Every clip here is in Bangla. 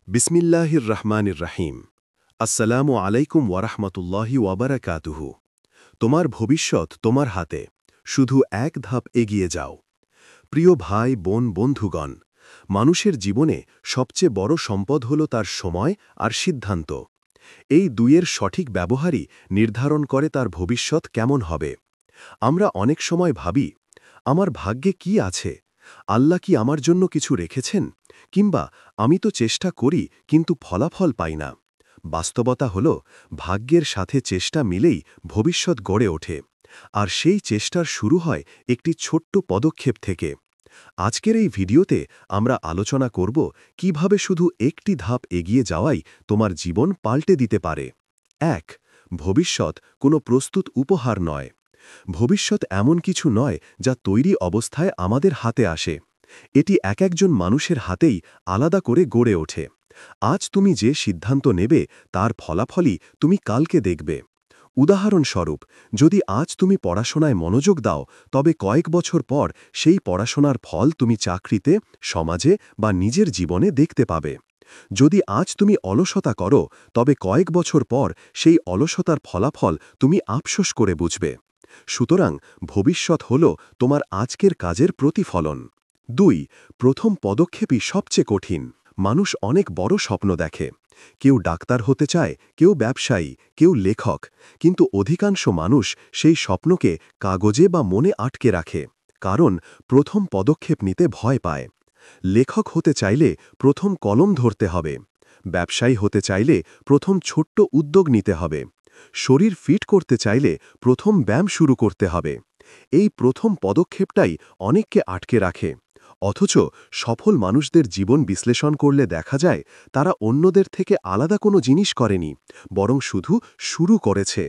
বিসমিল্লাহির রহমানির রাহিম। আসসালামু আলাইকুম ওয়ারাহমাতুল্লাহি ওয়াবারাকাতুহু। তোমার ভবিষ্যৎ তোমার হাতে, শুধু এক ধাপ এগিয়ে যাও। প্রিয় ভাই, বোন, বন্ধুগণ, মানুষের জীবনে সবচেয়ে বড় সম্পদ হল তার সময় আর সিদ্ধান্ত। এই দুইয়ের সঠিক ব্যবহারই নির্ধারণ করে তার ভবিষ্যৎ কেমন হবে। আমরা অনেক সময় ভাবি, আমার ভাগ্যে কি আছে, আল্লাহ কি আমার জন্য কিছু রেখেছেন, কিংবা আমি তো চেষ্টা করি কিন্তু ফলাফল পাই না। বাস্তবতা হল, ভাগ্যের সাথে চেষ্টা মিলেই ভবিষ্যৎ গড়ে ওঠে, আর সেই চেষ্টার শুরু হয় একটি ছোট্ট পদক্ষেপ থেকে। আজকের এই ভিডিওতে আমরা আলোচনা করব কিভাবে শুধু একটি ধাপ এগিয়ে যাওয়াই তোমার জীবন পাল্টে দিতে পারে। ১. ভবিষ্যৎ কোনো প্রস্তুত উপহার নয়। ভবিষ্যৎ এমন কিছু নয় যা তৈরি অবস্থায় আমাদের হাতে আসে। এটি একজন মানুষের হাতেই আলাদা করে গড়ে ওঠে। আজ তুমি যে সিদ্ধান্ত নেবে তার ফলাফলই তুমি কালকে দেখবে। উদাহরণস্বরূপ, যদি আজ তুমি পড়াশোনায় মনোযোগ দাও, তবে কয়েক বছর পর সেই পড়াশোনার ফল তুমি চাকরিতে, সমাজে বা নিজের জীবনে দেখতে পাবে। যদি আজ তুমি অলসতা করো, তবে কয়েক বছর পর সেই অলসতার ফলাফল তুমি আফসোস করে বুঝবে। সুতরাং ভবিষ্যৎ হল তোমার আজকের কাজের প্রতিফলন। ২. প্রথম পদক্ষেপই সবচেয়ে কঠিন। মানুষ অনেক বড় স্বপ্ন দেখে। কেউ ডাক্তার হতে চায়, কেউ ব্যবসায়ী, কেউ লেখক, কিন্তু অধিকাংশ মানুষ সেই স্বপ্নকে কাগজে বা মনে আটকে রাখে, কারণ প্রথম পদক্ষেপ নিতে ভয় পায়। লেখক হতে চাইলে প্রথম কলম ধরতে হবে। ব্যবসায়ী হতে চাইলে প্রথম ছোট্ট উদ্যোগ নিতে হবে। শরীর ফিট করতে চাইলে প্রথম ব্যায়াম শুরু করতে হবে। এই প্রথম পদক্ষেপটাই অনেককে আটকে রাখে। অথচ সফল মানুষদের জীবন বিশ্লেষণ করলে দেখা যায়, তারা অন্যদের থেকে আলাদা কোনো জিনিস করেনি, বরং শুধু শুরু করেছে।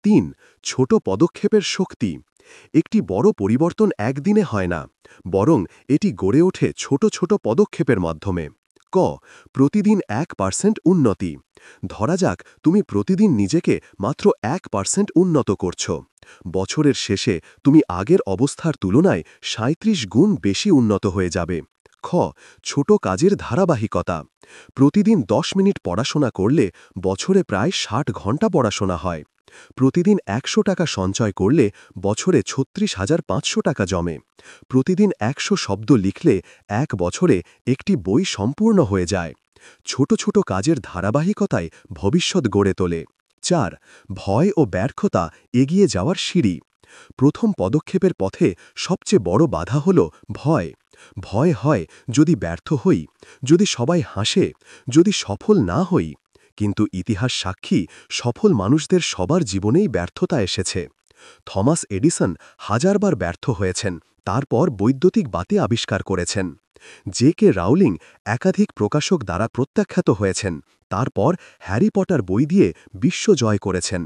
৩. ছোট পদক্ষেপের শক্তি। একটি বড় পরিবর্তন একদিনে হয় না, বরং এটি গড়ে ওঠে ছোট ছোট পদক্ষেপের মাধ্যমে। ক. প্রতিদিন 1% উন্নতি। ধরা যাক তুমি প্রতিদিন নিজেকে মাত্র 1% উন্নত করছ। বছরের শেষে তুমি আগের অবস্থার তুলনায় 37 গুণ বেশি উন্নত হয়ে যাবে। খ. ছোট কাজের ধারাবাহিকতা। প্রতিদিন 10 মিনিট পড়াশোনা করলে বছরে প্রায় 60 ঘন্টা পড়াশোনা হয়। প্রতিদিন 100 টাকা সঞ্চয় করলে বছরে 36,500 টাকা জমে। প্রতিদিন 100 শব্দ লিখলে এক বছরে একটি বই সম্পূর্ণ হয়ে যায়। ছোট ছোট কাজের ধারাবাহিকতায় ভবিষ্যৎ গড়ে তোলে। ৪. ভয় ও ব্যর্থতা এগিয়ে যাওয়ার সিঁড়ি। প্রথম পদক্ষেপের পথে সবচেয়ে বড় বাধা হল ভয়। ভয় হয় যদি ব্যর্থ হই, যদি সবাই হাসে, যদি সফল না হই। কিন্তু ইতিহাস সাক্ষী, সফল মানুষদের সবার জীবনেই ব্যর্থতা এসেছে। থমাস এডিসন হাজারবার ব্যর্থ হয়েছেন, তারপর বৈদ্যুতিক বাতি আবিষ্কার করেছেন। জে.কে. রাউলিং একাধিক প্রকাশক দ্বারা প্রত্যাখ্যাত হয়েছেন, তারপর হ্যারি পটার বই দিয়ে বিশ্ব জয় করেছেন।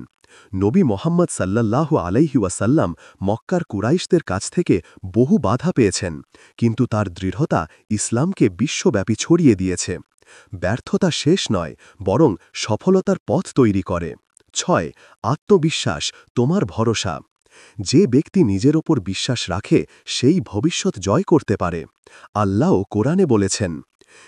নবী মোহাম্মদ সাল্লাল্লাহু আলাইহি ওয়াসাল্লাম মক্কার কুরাইশদের কাছ থেকে বহু বাধা পেয়েছেন, কিন্তু তার দৃঢ়তা ইসলামকে বিশ্বব্যাপী ছড়িয়ে দিয়েছে। ব্যর্থতা শেষ নয়, বরং সফলতার পথ তৈরি করে। ৬. আত্মবিশ্বাস, তোমার ভরসা। যে ব্যক্তি নিজের ওপর বিশ্বাস রাখে, সেই ভবিষ্যৎ জয় করতে পারে। আল্লাহ কোরআনে বলেছেন,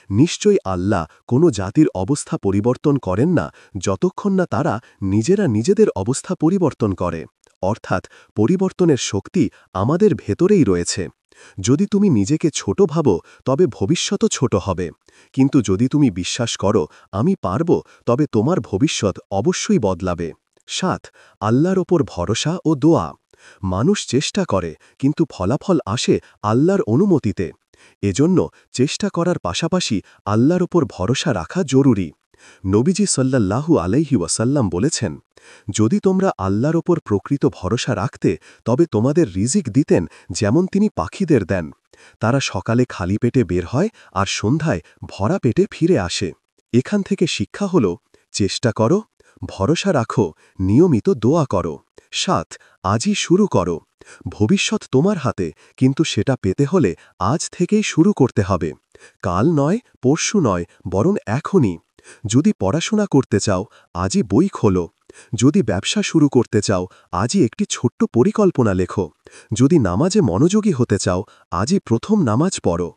নিশ্চয়ই আল্লাহ কোনো জাতির অবস্থা পরিবর্তন করেন না যতক্ষণ না তারা নিজেরা নিজেদের অবস্থা পরিবর্তন করে। অর্থাৎ পরিবর্তনের শক্তি আমাদের ভেতরেই রয়েছে। যদি তুমি নিজেকে ছোট ভাবো, তবে ভবিষ্যৎও ছোট হবে। কিন্তু যদি তুমি বিশ্বাস করো, আমি পারব, তবে তোমার ভবিষ্যৎ অবশ্যই বদলাবে। ৭. আল্লাহর ওপর ভরসা ও দোয়া। মানুষ চেষ্টা করে, কিন্তু ফলাফল আসে আল্লাহর অনুমতিতে। এজন্য চেষ্টা করার পাশাপাশি আল্লাহর ওপর ভরসা রাখা জরুরি। নবীজি সাল্লাল্লাহু আলাইহি ওয়াসাল্লাম বলেছেন, যদি তোমরা আল্লাহর ওপর প্রকৃত ভরসা রাখতে, তবে তোমাদের রিজিক দিতেন যেমন তিনি পাখিদের দেন। তারা সকালে খালি পেটে বের হয় আর সন্ধ্যায় ভরা পেটে ফিরে আসে। এখান থেকে শিক্ষা হল, চেষ্টা করো, ভরসা রাখো, নিয়মিত দোয়া করো। ৭. আজই শুরু করো। ভবিষ্যৎ তোমার হাতে, কিন্তু সেটা পেতে হলে আজ থেকেই শুরু করতে হবে। কাল নয়, পরশু নয়, বরং এখনই। যদি পড়াশোনা করতে চাও, আজই বই খোলো। যদি ব্যবসা শুরু করতে চাও, আজই একটি ছোট্ট পরিকল্পনা লেখো। যদি নামাজে মনোযোগী হতে চাও, আজই প্রথম নামাজ পড়ো।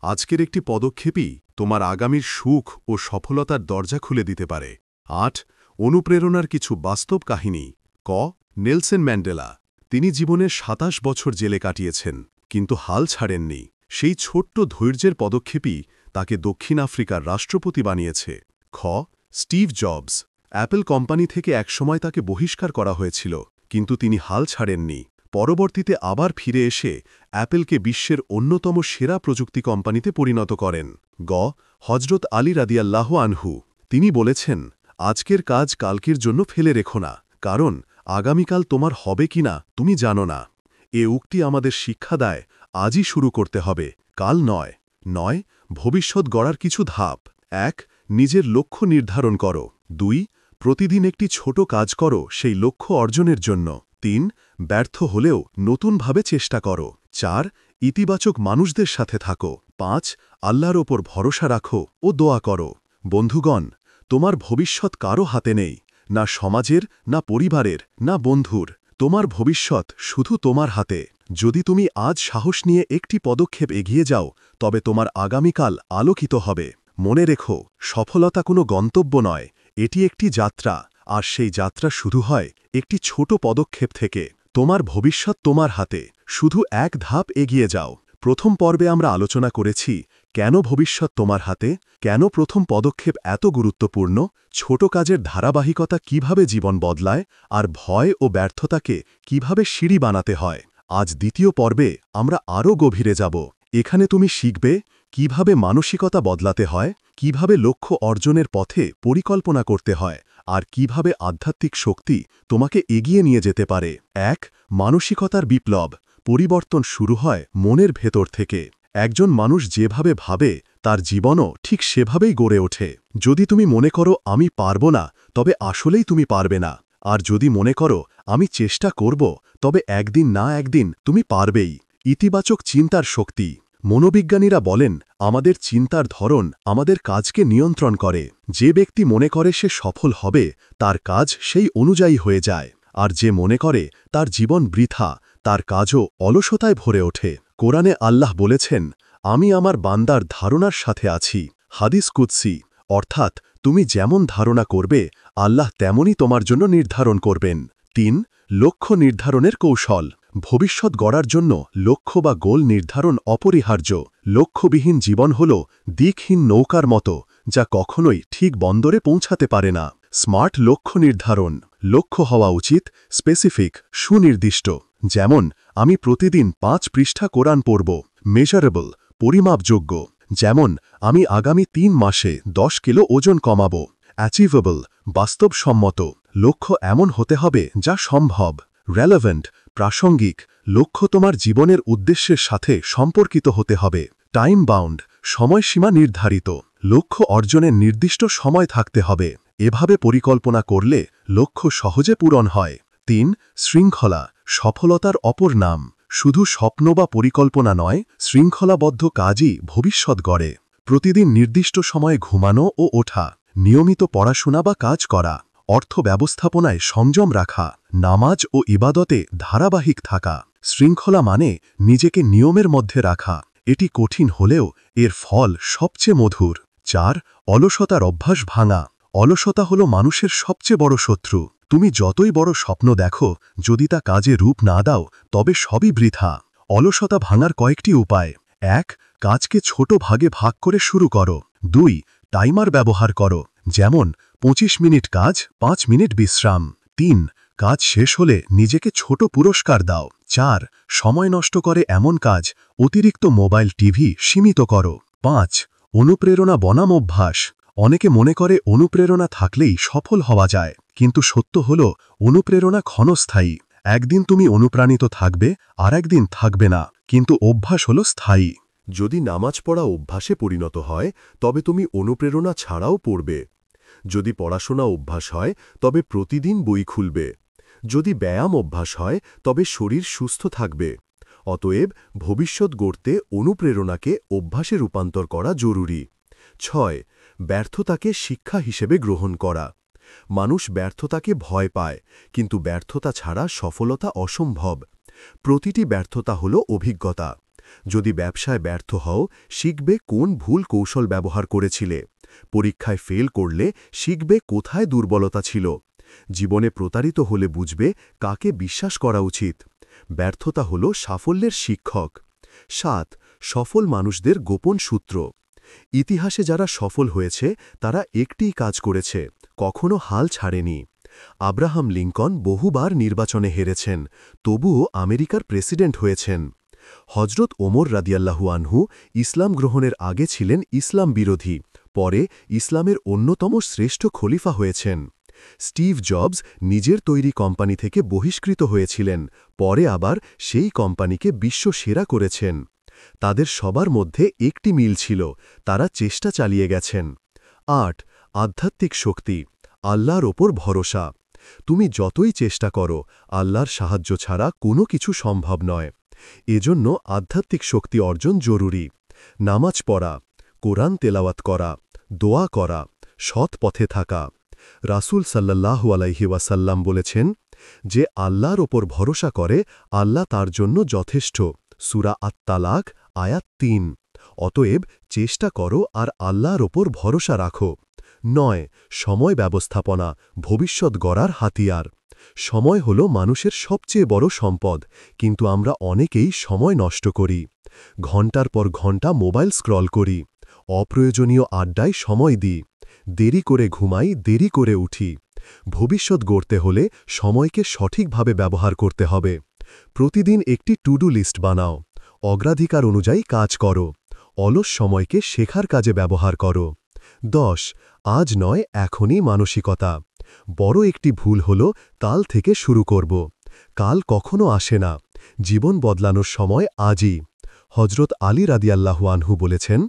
আজকের একটি পদক্ষেপই তোমার আগামীর সুখ ও সফলতার দরজা খুলে দিতে পারে। ৮ অনুপ্রেরণার কিছু বাস্তব কাহিনী। ক নেলসন ম্যান্ডেলা। তিনি জীবনের ২৭ বছর জেলে কাটিয়েছেন, কিন্তু হাল ছাড়েননি। সেই ছোট্ট ধৈর্যের পদক্ষেপই তাকে দক্ষিণ আফ্রিকার রাষ্ট্রপতি বানিয়েছে। খ স্টিভ জবস। অ্যাপল কোম্পানি থেকে একসময় তাকে বহিষ্কার করা হয়েছিল, কিন্তু তিনি হাল ছাড়েননি। পরবর্তীতে আবার ফিরে এসে অ্যাপলকে বিশ্বের অন্যতম সেরা প্রযুক্তি কোম্পানিতে পরিণত করেন। গ হজরত আলী রাদিয়াল্লাহু আনহু। তিনি বলেছেন, আজকের কাজ কালকের জন্য ফেলে রেখো না, কারণ আগামীকাল তোমার হবে কিনা তুমি জানো না। এ উক্তি আমাদের শিক্ষা দেয়, আজই শুরু করতে হবে, কাল নয়। ৯ ভবিষ্যৎ গড়ার কিছু ধাপ। ১ নিজের লক্ষ্য নির্ধারণ করো। ২ প্রতিদিন একটি ছোট কাজ করো সেই লক্ষ্য অর্জনের জন্য। ৩ ব্যর্থ হলেও নতুনভাবে চেষ্টা করো। ৪ ইতিবাচক মানুষদের সাথে থাকো। ৫ আল্লাহর ওপর ভরসা রাখো ও দোয়া করো। বন্ধুগণ, তোমার ভবিষ্যৎ কারো হাতে নেই, না সমাজের, না পরিবারের, না বন্ধুর। তোমার ভবিষ্যৎ শুধু তোমার হাতে। যদি তুমি আজ সাহস নিয়ে একটি পদক্ষেপ এগিয়ে যাও, তবে তোমার আগামীকাল আলোকিত হবে। মনে রেখো, সফলতা কোনো গন্তব্য নয়, এটি একটি যাত্রা, আর সেই যাত্রা শুরু হয় একটি ছোট পদক্ষেপ থেকে। তোমার ভবিষ্যৎ তোমার হাতে, শুধু এক ধাপ এগিয়ে যাও। প্রথম পর্বে আমরা আলোচনা করেছি কেন ভবিষ্যৎ তোমার হাতে, কেন প্রথম পদক্ষেপ এত গুরুত্বপূর্ণ, ছোট কাজের ধারাবাহিকতা কিভাবে জীবন বদলায়, আর ভয় ও ব্যর্থতাকে কিভাবে সিঁড়ি বানাতে হয়। আজ দ্বিতীয় পর্বে আমরা আরও গভীরে যাব। এখানে তুমি শিখবে কিভাবে মানসিকতা বদলাতে হয়, কিভাবে লক্ষ্য অর্জনের পথে পরিকল্পনা করতে হয়, আর কিভাবে আধ্যাত্মিক শক্তি তোমাকে এগিয়ে নিয়ে যেতে পারে। ১ মানসিকতার বিপ্লব। পরিবর্তন শুরু হয় মনের ভেতর থেকে। একজন মানুষ যেভাবে ভাবে তার জীবনও ঠিক সেভাবেই গড়ে ওঠে। যদি তুমি মনে করো আমি পারব না, তবে আসলেই তুমি পারবে না। আর যদি মনে করো আমি চেষ্টা করব, তবে একদিন না একদিন তুমি পারবেই। ইতিবাচক চিন্তার শক্তি। মনোবিজ্ঞানীরা বলেন, আমাদের চিন্তার ধরন আমাদের কাজকে নিয়ন্ত্রণ করে। যে ব্যক্তি মনে করে সে সফল হবে, তার কাজ সেই অনুযায়ী হয়ে যায়। আর যে মনে করে তার জীবন বৃথা, তার কাজও অলসতায় ভরে ওঠে। কোরআনে আল্লাহ বলেছেন, আমি আমার বান্দার ধারণার সাথে আছি। হাদিস কুদসি, অর্থাৎ তুমি যেমন ধারণা করবে, আল্লাহ তেমনই তোমার জন্য নির্ধারণ করবেন। ৩ লক্ষ্য নির্ধারণের কৌশল। ভবিষ্যৎ গড়ার জন্য লক্ষ্য বা গোল নির্ধারণ অপরিহার্য। লক্ষ্যবিহীন জীবন হল দিকহীন নৌকার মতো, যা কখনোই ঠিক বন্দরে পৌঁছাতে পারে না। স্মার্ট লক্ষ্য নির্ধারণ। লক্ষ্য হওয়া উচিত স্পেসিফিক, সুনির্দিষ্ট। যেমন, আমি প্রতিদিন ৫ পৃষ্ঠা কোরআন পড়ব। মেজারেবল, পরিমাপযোগ্য। যেমন, আমি আগামী ৩ মাসে ১০ কিলো ওজন কমাব। অ্যাচিভেবল, বাস্তবসম্মত। লক্ষ্য এমন হতে হবে যা সম্ভব। রেলেভেন্ট, প্রাসঙ্গিক। লক্ষ্য তোমার জীবনের উদ্দেশ্যের সাথে সম্পর্কিত হতে হবে। টাইম বাউন্ড, সময়সীমা নির্ধারিত। লক্ষ্য অর্জনের নির্দিষ্ট সময় থাকতে হবে। এভাবে পরিকল্পনা করলে লক্ষ্য সহজে পূরণ হয়। ৩ শৃঙ্খলা, সফলতার অপর নাম। শুধু স্বপ্ন বা পরিকল্পনা নয়, শৃঙ্খলাবদ্ধ কাজই ভবিষ্যৎ গড়ে। প্রতিদিন নির্দিষ্ট সময়ে ঘুমানো ও ওঠা, নিয়মিত পড়াশোনা বা কাজ করা, অর্থ ব্যবস্থাপনায় সংযম রাখা, নামাজ ও ইবাদতে ধারাবাহিক থাকা। শৃঙ্খলা মানে নিজেকে নিয়মের মধ্যে রাখা। এটি কঠিন হলেও এর ফল সবচেয়ে মধুর। ৪ অলসতার অভ্যাস ভাঙা। অলসতা হল মানুষের সবচেয়ে বড় শত্রু। তুমি যতই বড় স্বপ্ন দেখো, যদি তা কাজে রূপ না দাও, তবে সবই বৃথা। অলসতা ভাঙার কয়েকটি উপায়। ১ কাজকে ছোট ভাগে ভাগ করে শুরু করো। ২ টাইমার ব্যবহার করো, যেমন ২৫ মিনিট কাজ, ৫ মিনিট বিশ্রাম। ৩ কাজ শেষ হলে নিজেকে ছোট পুরস্কার দাও। ৪ সময় নষ্ট করে এমন কাজ, অতিরিক্ত মোবাইল টিভি সীমিত করো। ৫ অনুপ্রেরণা বনাম অভ্যাস। অনেকে মনে করে অনুপ্রেরণা থাকলেই সফল হওয়া যায়, কিন্তু সত্য হল অনুপ্রেরণা ক্ষণস্থায়ী। একদিন তুমি অনুপ্রাণিত থাকবে, আর একদিন থাকবে না, কিন্তু অভ্যাস হল স্থায়ী। যদি নামাজ পড়া অভ্যাসে পরিণত হয়, তবে তুমি অনুপ্রেরণা ছাড়াও পড়বে। যদি পড়াশোনা অভ্যাস হয়, তবে প্রতিদিন বই খুলবে। যদি ব্যায়াম অভ্যাস হয়, তবে শরীর সুস্থ থাকবে। অতএব ভবিষ্যৎ গড়তে অনুপ্রেরণাকে অভ্যাসে রূপান্তর করা জরুরি। ৬ ব্যর্থতাকে শিক্ষা হিসেবে গ্রহণ করা। মানুষ ব্যর্থতাকে ভয় পায়, কিন্তু ব্যর্থতা ছাড়া সফলতা অসম্ভব। প্রতিটি ব্যর্থতা হল অভিজ্ঞতা। যদি ব্যবসায় ব্যর্থ হও শিখবে কোন ভুল কৌশল ব্যবহার করেছিলে। পরীক্ষায় ফেল করলে শিখবে কোথায় দুর্বলতা ছিল। জীবনে প্রতারিত হলে বুঝবে কাকে বিশ্বাস করা উচিত। ব্যর্থতা হল সাফল্যের শিক্ষক। ৭. সফল মানুষদের গোপন সূত্র। ইতিহাসে যারা সফল হয়েছে তারা একটিই কাজ করেছে, কখনো হাল ছাড়েনি। আব্রাহাম লিঙ্কন বহুবার নির্বাচনে হেরেছেন, তবুও আমেরিকার প্রেসিডেন্ট হয়েছেন। হজরত ওমর রাদিয়াল্লাহু আনহু ইসলাম গ্রহণের আগে ছিলেন ইসলাম বিরোধী, পরে ইসলামের অন্যতম শ্রেষ্ঠ খলিফা হয়েছেন। স্টিভ জবস নিজের তৈরি কোম্পানি থেকে বহিষ্কৃত হয়েছিলেন, পরে আবার সেই কোম্পানিকে বিশ্ব সেরা করেছেন। তাদের সবার মধ্যে একটি মিল ছিল, তারা চেষ্টা চালিয়ে গেছেন। ৮. আধ্যাত্মিক শক্তি, আল্লাহর ওপর ভরসা। তুমি যতই চেষ্টা করো, আল্লাহর সাহায্য ছাড়া কোনো কিছু সম্ভব নয়। এজন্য আধ্যাত্মিক শক্তি অর্জন জরুরি। নামাজ পড়া, কোরআন তেলাওয়াত করা, দোয়া করা, সৎ পথে থাকা। রাসূল সাল্লাল্লাহু আলাইহি ওয়াসাল্লাম বলেছেন, যে আল্লাহর ওপর ভরসা করে আল্লাহ তার জন্য যথেষ্ট। সূরা আত-তালাক আয়াত ৩। অতএব চেষ্টা করো আর আল্লাহর ওপর ভরসা রাখো। ৯. সময় ব্যবস্থাপনা, ভবিষ্যৎ গড়ার হাতিয়ার। সময় হল মানুষের সবচেয়ে বড় সম্পদ, কিন্তু আমরা অনেকেই সময় নষ্ট করি। ঘণ্টার পর ঘণ্টা মোবাইল স্ক্রল করি, অপ্রয়োজনীয় আড্ডায় সময় দিই, দেরি করে ঘুমাই, দেরি করে উঠি। ভবিষ্যৎ গড়তে হলে সময়কে সঠিকভাবে ব্যবহার করতে হবে। প্রতিদিন একটি টু ডু লিস্ট বানাও, অগ্রাধিকার অনুযায়ী কাজ করো, অলস সময়কে শেখার কাজে ব্যবহার করো। ১০. আজ নয় এখনই মানসিকতা। বড় একটি ভুল হল কাল থেকে শুরু করব। কাল কখনো আসে না, জীবন বদলানোর সময় আজই। হজরত আলী রাদিয়াল্লাহু আনহু বলেছেন,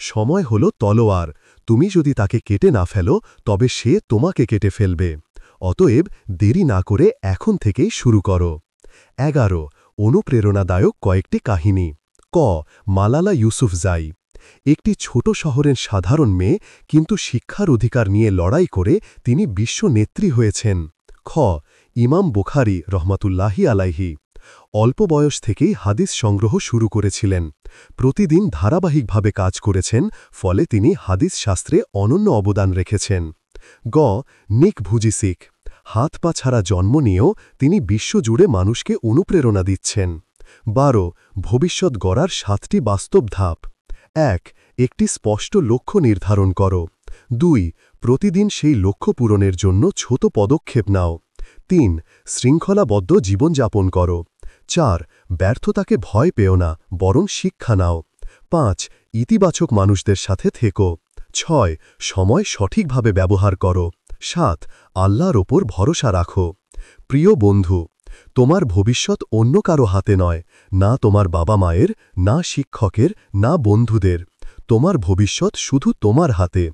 সময় হল তলোয়ার, তুমি যদি তাকে কেটে না ফেলো তবে সে তোমাকে কেটে ফেলবে। অতএব দেরি না করে এখন থেকেই শুরু করো। ১১. অনুপ্রেরণাদায়ক কয়েকটি কাহিনী। ক. মালালা ইউসুফজাই। একটি ছোট শহরের সাধারণ মেয়ে, কিন্তু শিক্ষার অধিকার নিয়ে লড়াই করে তিনি বিশ্ব নেত্রী হয়েছেন। খ. ইমাম বুখারী রহমাতুল্লাহি আলাইহি। অল্প বয়স থেকেই হাদিস সংগ্রহ শুরু করেছিলেন। প্রতিদিন ধারাবাহিকভাবে কাজ করেছেন, ফলে তিনি হাদিস শাস্ত্রে অনন্য অবদান রেখেছেন। গ. নিক ভুজিসিক। হাত পা ছাড়া জন্ম নিয়েও তিনি বিশ্বজুড়ে মানুষকে অনুপ্রেরণা দিচ্ছেন। ১২. ভবিষ্যৎ গড়ার ৭টি বাস্তব ধাপ। ১. একটি স্পষ্ট লক্ষ্য নির্ধারণ করো। ২. প্রতিদিন সেই লক্ষ্য পূরণের জন্য ছোট পদক্ষেপ নাও। ৩. শৃঙ্খলাবদ্ধ জীবনযাপন করো। ৪. ব্যর্থতাকে ভয় পেও না, বরং শিক্ষা নাও। ৫. ইতিবাচক মানুষদের সাথে থেকো। ৬. সময় সঠিকভাবে ব্যবহার করো। ৭. আল্লাহর ওপর ভরসা রাখো। প্রিয় বন্ধু, তোমার ভবিষ্যৎ অন্য কারো হাতে নয়, না তোমার বাবা মায়ের, না শিক্ষকের, না বন্ধুদের। তোমার ভবিষ্যৎ শুধু তোমার হাতে।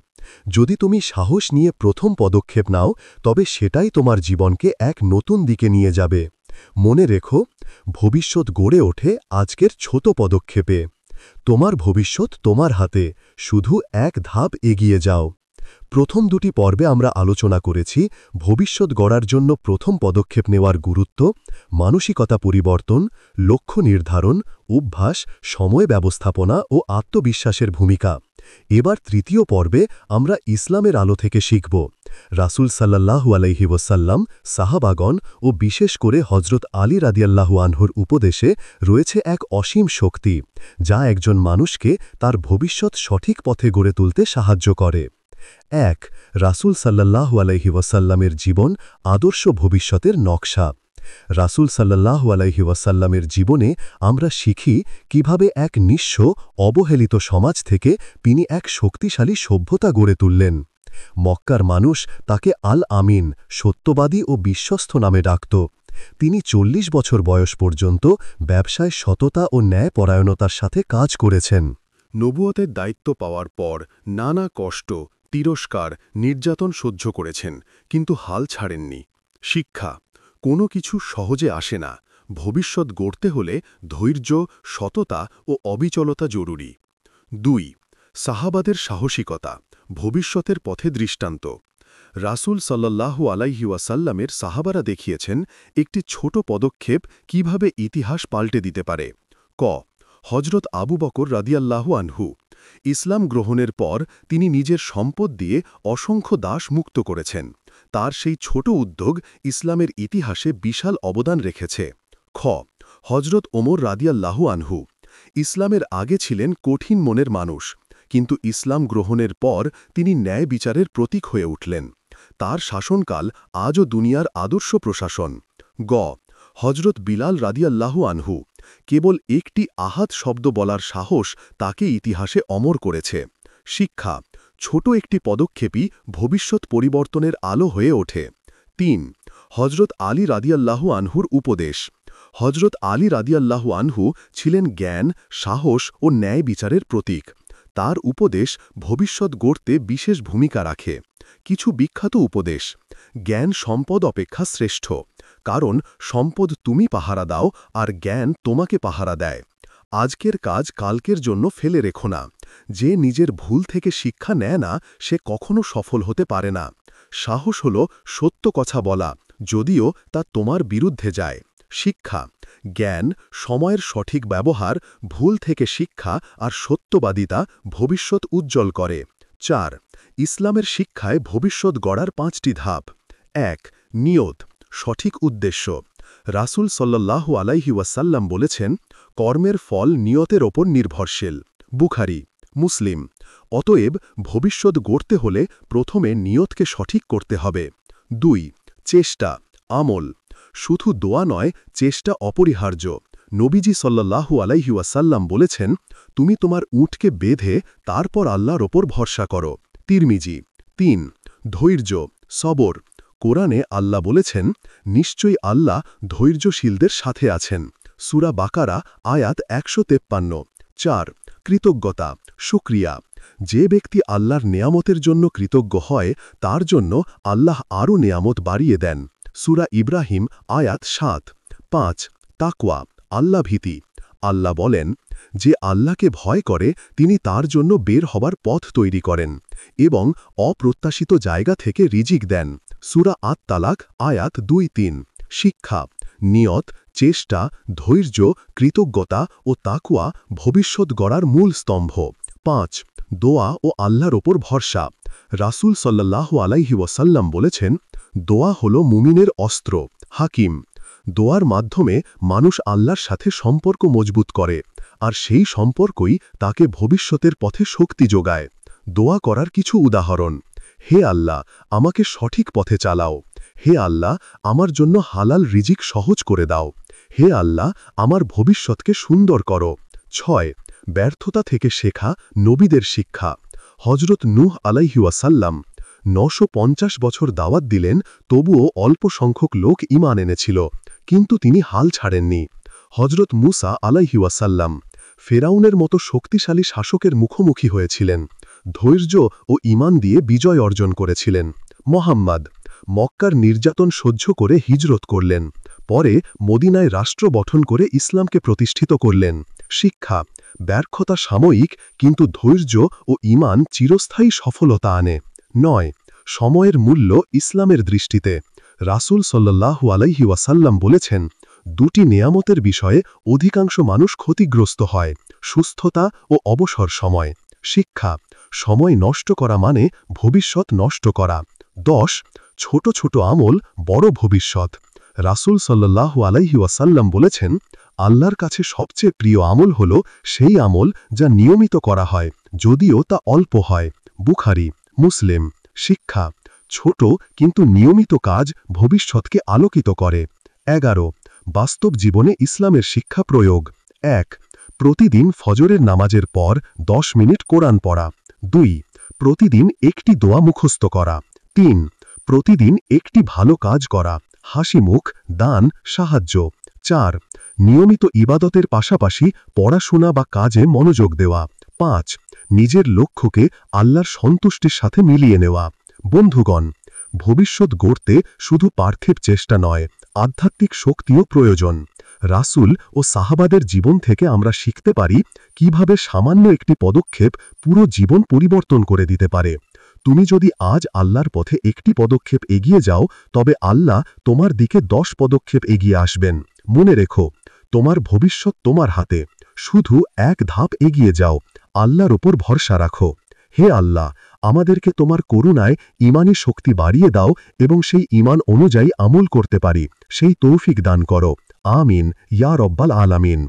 যদি তুমি সাহস নিয়ে প্রথম পদক্ষেপ নাও, তবে সেটাই তোমার জীবনকে এক নতুন দিকে নিয়ে যাবে। মনে রেখো, ভবিষ্যৎ গড়ে ওঠে আজকের ছোট পদক্ষেপে। তোমার ভবিষ্যৎ তোমার হাতে, শুধু এক ধাপ এগিয়ে যাও। প্রথম দুটি পর্বে আমরা আলোচনা করেছি ভবিষ্যৎ গড়ার জন্য প্রথম পদক্ষেপ নেওয়ার গুরুত্ব, মানসিকতা পরিবর্তন, লক্ষ্য নির্ধারণ, অভ্যাস, সময় ব্যবস্থাপনা ও আত্মবিশ্বাসের ভূমিকা। এবার তৃতীয় পর্বে আমরা ইসলামের আলো থেকে শিখব। রাসূল সাল্লাল্লাহু আলাইহি ওয়াসাল্লাম, সাহাবাগণ ও বিশেষ করে হজরত আলী রাদিয়াল্লাহু আনহুর উপদেশে রয়েছে এক অসীম শক্তি, যা একজন মানুষকে তার ভবিষ্যৎ সঠিক পথে গড়ে তুলতে সাহায্য করে। ১. রাসূল সাল্লাল্লাহু আলাইহি ওয়াসাল্লামের জীবন আদর্শ ভবিষ্যতের নকশা। রাসূল সাল্লাল্লাহু আলাইহি ওয়াসাল্লামের জীবনে আমরা শিখি কিভাবে এক নিঃস্ব, অবহেলিত সমাজ থেকে তিনি এক শক্তিশালী সভ্যতা গড়ে তুললেন। মক্কার মানুষ তাকে আল আমিন, সত্যবাদী ও বিশ্বস্ত নামে ডাকত। তিনি ৪০ বছর বয়স পর্যন্ত ব্যবসায় সততা ও ন্যায়পরায়ণতার সাথে কাজ করেছেন। নবুয়তের দায়িত্ব পাওয়ার পর নানা কষ্ট, তিরস্কার, নির্যাতন সহ্য করেছেন, কিন্তু হাল ছাড়েননি। শিক্ষা: কোনো কিছু সহজে আসে না। ভবিষ্যৎ গড়তে হলে ধৈর্য, সততা ও অবিচলতা জরুরি। ২. সাহাবাদের সাহসিকতা, ভবিষ্যতের পথে দৃষ্টান্ত। রাসূল সাল্লাল্লাহু আলাইহি ওয়াসাল্লামের সাহাবারা দেখিয়েছেন একটি ছোট পদক্ষেপ কিভাবে ইতিহাস পাল্টে দিতে পারে। ক. হজরত আবু বকর রাদিয়াল্লাহু আনহু ইসলাম গ্রহণের পর তিনি নিজের সম্পদ দিয়ে অসংখ্য দাস মুক্ত করেছেন। তার সেই ছোট উদ্যোগ ইসলামের ইতিহাসে বিশাল অবদান রেখেছে। খ হজরত ওমর রাদিয়াল্লাহু আনহু ইসলামের আগে ছিলেন কঠিন মনের মানুষ, কিন্তু ইসলাম গ্রহণের পর তিনি ন্যায় বিচারের প্রতীক হয়ে উঠলেন। তার শাসনকাল আজও দুনিয়ার আদর্শ প্রশাসন। গ হজরত বিলাল রাদিয়াল্লাহু আনহু কেবল একটি আহাদ শব্দ বলার সাহস তাকে ইতিহাসে অমর করেছে। শিক্ষা ছোট একটি পদক্ষেপই ভবিষ্যৎ পরিবর্তনের আলো হয়ে ওঠে। ৩ হজরত আলী রাদিয়াল্লাহু আনহুর উপদেশ। হজরত আলী রাদিয়াল্লাহু আনহু ছিলেন জ্ঞান, সাহস ও ন্যায় বিচারের প্রতীক। তার উপদেশ ভবিষ্যৎ গড়তে বিশেষ ভূমিকা রাখে। কিছু বিখ্যাত উপদেশ: জ্ঞান সম্পদ অপেক্ষা শ্রেষ্ঠ, কারণ সম্পদ তুমি পাহারা দাও আর জ্ঞান তোমাকে পাহারা দেয়। আজকের কাজ কালকের জন্য ফেলে রেখো না। যে নিজের ভুল থেকে শিক্ষা নেয় না, সে কখনো সফল হতে পারে না। সাহস হল সত্য কথা বলা, যদিও তা তোমার বিরুদ্ধে যায়। শিক্ষা জ্ঞান, সময়ের সঠিক ব্যবহার, ভুল থেকে শিক্ষা আর সত্যবাদিতা ভবিষ্যৎ উজ্জ্বল করে। ৪ ইসলামের শিক্ষায় ভবিষ্যৎ গড়ার ৫টি ধাপ। ১ নিয়ত, সঠিক উদ্দেশ্য। রাসূল সাল্লাল্লাহু আলাইহি ওয়াসাল্লাম বলেছেন, কর্মের ফল নিয়তের ওপর নির্ভরশীল। বুখারী, মুসলিম। অতএব ভবিষ্যৎ গড়তে হলে প্রথমে নিয়তকে সঠিক করতে হবে। ২ চেষ্টা, আমল। শুধু দোয়া নয়, চেষ্টা অপরিহার্য। নবীজি সাল্লাল্লাহু আলাইহি ওয়াসাল্লাম বলেছেন, তুমি তোমার উটকে বেঁধে তারপর আল্লাহর ওপর ভরসা করো। তিরমিজি। ৩ ধৈর্য, সবর। কোরআনে আল্লাহ বলেছেন, নিশ্চয়ই আল্লাহ ধৈর্যশীলদের সাথে আছেন। সূরা বাকারা আয়াত ১৫৩। ৪ কৃতজ্ঞতা, শুকরিয়া। যে ব্যক্তি আল্লাহর নেয়ামতের জন্য কৃতজ্ঞ হয়, তার জন্য আল্লাহ আরও নেয়ামত বাড়িয়ে দেন। সূরা ইব্রাহিম আয়াত ৭। ৫ তাকওয়া, আল্লাহভীতি। আল্লাহ বলেন, যে আল্লাহকে ভয় করে তিনি তার জন্য বের হবার পথ তৈরি করেন এবং অপ্রত্যাশিত জায়গা থেকে রিজিক দেন। সূরা আত-তালাক আয়াত ২-৩। শিক্ষা নিয়ত, চেষ্টা, ধৈর্য, কৃতজ্ঞতা ও তাকওয়া ভবিষ্যৎ গড়ার মূল স্তম্ভ। ৫ দোয়া ও আল্লাহর ওপর ভরসা। রাসূল সাল্লাল্লাহু আলাইহি ওয়াসাল্লাম বলেছেন, দোয়া হল মুমিনের অস্ত্র। হাকিম। দোয়ার মাধ্যমে মানুষ আল্লাহর সাথে সম্পর্ক মজবুত করে, আর সেই সম্পর্কই তাকে ভবিষ্যতের পথে শক্তি যোগায়। দোয়া করার কিছু উদাহরণ: হে আল্লাহ, আমাকে সঠিক পথে চালাও। হে আল্লাহ, আমার জন্য হালাল রিজিক সহজ করে দাও। হে আল্লাহ, আমার ভবিষ্যৎকে সুন্দর করো। ৬ ব্যর্থতা থেকে শেখা, নবীদের শিক্ষা। হজরত নূহ আলাইহি ওয়াসাল্লাম ৯৫০ বছর দাওয়াত দিলেন, তবুও অল্প সংখ্যক লোক ঈমান এনেছিল, কিন্তু তিনি হাল ছাড়েননি। হজরত মুসা আলাইহি ওয়াসাল্লাম ফেরাউনের মতো শক্তিশালী শাসকের মুখোমুখি হয়েছিলেন, ধৈর্য ও ঈমান দিয়ে বিজয় অর্জন করেছিলেন। মুহাম্মদ মক্কার নির্যাতন সহ্য করে হিজরত করলেন, পরে মদিনায় রাষ্ট্র গঠন করে ইসলামকে প্রতিষ্ঠিত করলেন। শিক্ষা ব্যর্থতা সাময়িক, কিন্তু ধৈর্য ও ঈমান চিরস্থায়ী সফলতা আনে। ৯ সময়ের মূল্য ইসলামের দৃষ্টিতে। রাসূল সাল্লাল্লাহু আলাইহি ওয়াসাল্লাম বলেছেন, দুটি নেয়ামতের বিষয়ে অধিকাংশ মানুষ ক্ষতিগ্রস্ত হয়: সুস্থতা ও অবসর সময়। শিক্ষা সময় নষ্ট করা মানে ভবিষ্যৎ নষ্ট করা। ১০ ছোট ছোট আমল, বড় ভবিষ্যৎ। রাসূল সাল্লাল্লাহু আলাইহি ওয়াসাল্লাম বলেছেন, আল্লাহর কাছে সবচেয়ে প্রিয় আমল হল সেই আমল যা নিয়মিত করা হয়, যদিও তা অল্প হয়। বুখারী, মুসলিম। শিক্ষা ছোট কিন্তু নিয়মিত কাজ ভবিষ্যৎকে আলোকিত করে। ১১ বাস্তব জীবনে ইসলামের শিক্ষা প্রয়োগ। ১ প্রতিদিন ফজরের নামাজের পর ১০ মিনিট কোরআন পড়া। ২ প্রতিদিন একটি দোয়া মুখস্থ করা। ৩ প্রতিদিন একটি ভালো কাজ করা, হাসি মুখ, দান, সাহায্য। ৪ নিয়মিত ইবাদতের পাশাপাশি পড়াশোনা বা কাজে মনোযোগ দেওয়া। ৫ নিজের লক্ষ্যকে আল্লাহর সন্তুষ্টির সাথে মিলিয়ে নেওয়া। বন্ধুগণ, ভবিষ্যৎ গড়তে শুধু পার্থিব চেষ্টা নয়, আধ্যাত্মিক শক্তিও প্রয়োজন। রাসূল ও সাহাবাদের জীবন থেকে আমরা শিখতে পারি কিভাবে সামান্য একটি পদক্ষেপ পুরো জীবন পরিবর্তন করে দিতে পারে। তুমি যদি আজ আল্লাহর পথে একটি পদক্ষেপ এগিয়ে যাও, তবে আল্লাহ তোমার দিকে ১০ পদক্ষেপ এগিয়ে আসবেন। মনে রেখো, তোমার ভবিষ্যৎ তোমার হাতে। শুধু এক ধাপ এগিয়ে যাও, আল্লাহর ওপর ভরসা রাখো। হে আল্লাহ, আমাদেরকে তোমার করুণায় ঈমানী শক্তি বাড়িয়ে দাও এবং সেই ঈমান অনুযায়ী আমল করতে পারি সেই তৌফিক দান করো। আমিন ইয়া রব্বাল আলামিন।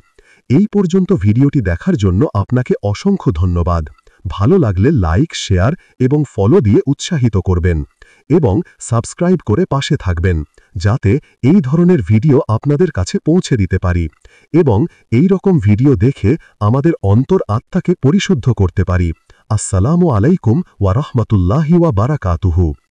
এই পর্যন্ত ভিডিওটি দেখার জন্য আপনাকে অসংখ্য ধন্যবাদ। ভালো লাগলে লাইক, শেয়ার এবং ফলো দিয়ে উৎসাহিত করবেন এবং সাবস্ক্রাইব করে পাশে থাকবেন, যাতে এই ধরনের ভিডিও আপনাদের কাছে পৌঁছে দিতে পারি এবং এই রকম ভিডিও দেখে আমাদের অন্তর আত্মাকে পরিশুদ্ধ করতে পারি। আসসালামু আলাইকুম ওয়া রাহমাতুল্লাহি ওয়া বারাকাতুহু।